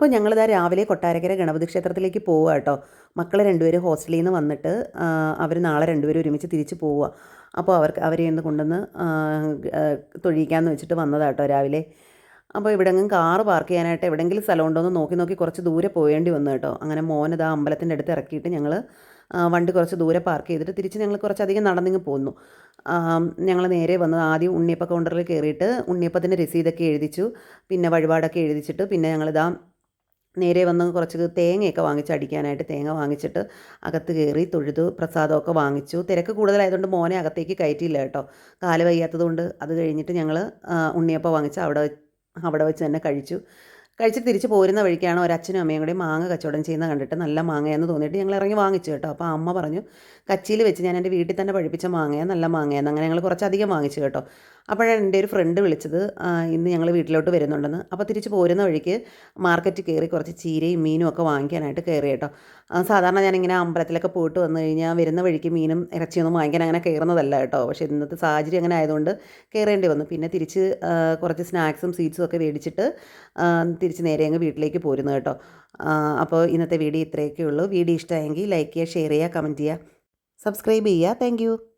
അപ്പോൾ ഞങ്ങളിതാ രാവിലെ കൊട്ടാരക്കര ഗണപതി ക്ഷേത്രത്തിലേക്ക് പോവുക കേട്ടോ. മക്കൾ രണ്ടുപേരും ഹോസ്റ്റലിൽ നിന്ന് വന്നിട്ട് അവർ നാളെ രണ്ടുപേരും ഒരുമിച്ച് തിരിച്ച് പോവുക. അപ്പോൾ അവരെ ഒന്ന് കൊണ്ടുവന്ന് തൊഴിയിക്കാമെന്ന് വെച്ചിട്ട് വന്നതാണ് കേട്ടോ രാവിലെ. അപ്പോൾ എവിടെയെങ്കിലും കാറ് പാർക്ക് ചെയ്യാനായിട്ട് എവിടെയെങ്കിലും സ്ഥലം ഉണ്ടോ എന്ന് നോക്കി നോക്കി കുറച്ച് ദൂരെ പോകേണ്ടി വന്നു കേട്ടോ. അങ്ങനെ മോനിതാ അമ്പലത്തിൻ്റെ അടുത്ത് ഇറക്കിയിട്ട് ഞങ്ങൾ വണ്ടി കുറച്ച് ദൂരെ പാർക്ക് ചെയ്തിട്ട് തിരിച്ച് ഞങ്ങൾ കുറച്ചധികം നടന്നിങ്ങ് പോന്നു. ഞങ്ങൾ നേരെ വന്നത് ആദ്യം ഉണ്ണിയപ്പ കൗണ്ടറിൽ കയറിയിട്ട് ഉണ്ണിയപ്പത്തിൻ്റെ രസീതൊക്കെ എഴുതിച്ചു, പിന്നെ വഴിപാടൊക്കെ എഴുതിച്ചിട്ട് പിന്നെ ഞങ്ങളിതാ നേരെ വന്ന് കുറച്ച് തേങ്ങയൊക്കെ വാങ്ങിച്ച് അടിക്കാനായിട്ട് തേങ്ങ വാങ്ങിച്ചിട്ട് അകത്ത് കയറി തൊഴുതു പ്രസാദമൊക്കെ വാങ്ങിച്ചു. തിരക്ക് കൂടുതലായതുകൊണ്ട് മോനെ അകത്തേക്ക് കയറ്റിയില്ല കേട്ടോ, കാല് വയ്യാത്തതുകൊണ്ട്. അത് കഴിഞ്ഞിട്ട് ഞങ്ങൾ ഉണ്ണിയപ്പം വാങ്ങിച്ച് അവിടെ വെച്ച് തന്നെ കഴിച്ചിട്ട് തിരിച്ച് പോരുന്ന വഴിക്കാണ് ഒരച്ഛനും അമ്മയും കൂടി മാങ്ങ കച്ചവടം ചെയ്യുന്നത് കണ്ടിട്ട് നല്ല മാങ്ങയെന്ന് തോന്നിയിട്ട് ഞങ്ങൾ ഇറങ്ങി വാങ്ങിച്ചു കേട്ടോ. അപ്പോൾ അമ്മ പറഞ്ഞു കച്ചിയിൽ വെച്ച് ഞാൻ എൻ്റെ വീട്ടിൽ തന്നെ പഴിപ്പിച്ച മാങ്ങയാണ്, നല്ല മാങ്ങയാണ്. അങ്ങനെ ഞങ്ങൾ കുറച്ചധികം വാങ്ങിച്ചു കേട്ടോ. അപ്പോഴാണ് എൻ്റെ ഒരു ഫ്രണ്ട് വിളിച്ചത് ഇന്ന് ഞങ്ങൾ വീട്ടിലോട്ട് വരുന്നുണ്ടെന്ന്. അപ്പോൾ തിരിച്ച് പോരുന്ന വഴിക്ക് മാർക്കറ്റിൽ കയറി കുറച്ച് ചീരയും മീനും ഒക്കെ വാങ്ങിക്കാനായിട്ട് കയറി കേട്ടോ. സാധാരണ ഞാനിങ്ങനെ അമ്പലത്തിലൊക്കെ പോയിട്ട് വന്നു കഴിഞ്ഞാൽ വരുന്ന വഴിക്ക് മീനും ഇറച്ചിയൊന്നും വാങ്ങിക്കാൻ അങ്ങനെ കയറുന്നതല്ല കേട്ടോ. പക്ഷേ ഇന്നത്തെ സാഹചര്യം അങ്ങനെ ആയതുകൊണ്ട് കയറേണ്ടി വന്നു. പിന്നെ തിരിച്ച് കുറച്ച് സ്നാക്സും സ്വീറ്റ്സും ഒക്കെ മേടിച്ചിട്ട് തിരിച്ച് നേരെ അങ്ങ് വീട്ടിലേക്ക് പോരുന്നു കേട്ടോ. അപ്പോൾ ഇന്നത്തെ വീഡിയോ ഇത്രയൊക്കെ ഉള്ളൂ. വീഡിയോ ഇഷ്ടമായെങ്കിൽ ലൈക്ക് ചെയ്യുക, ഷെയർ ചെയ്യുക, കമൻറ്റ് ചെയ്യുക, സബ്സ്ക്രൈബ് ചെയ്യുക. താങ്ക്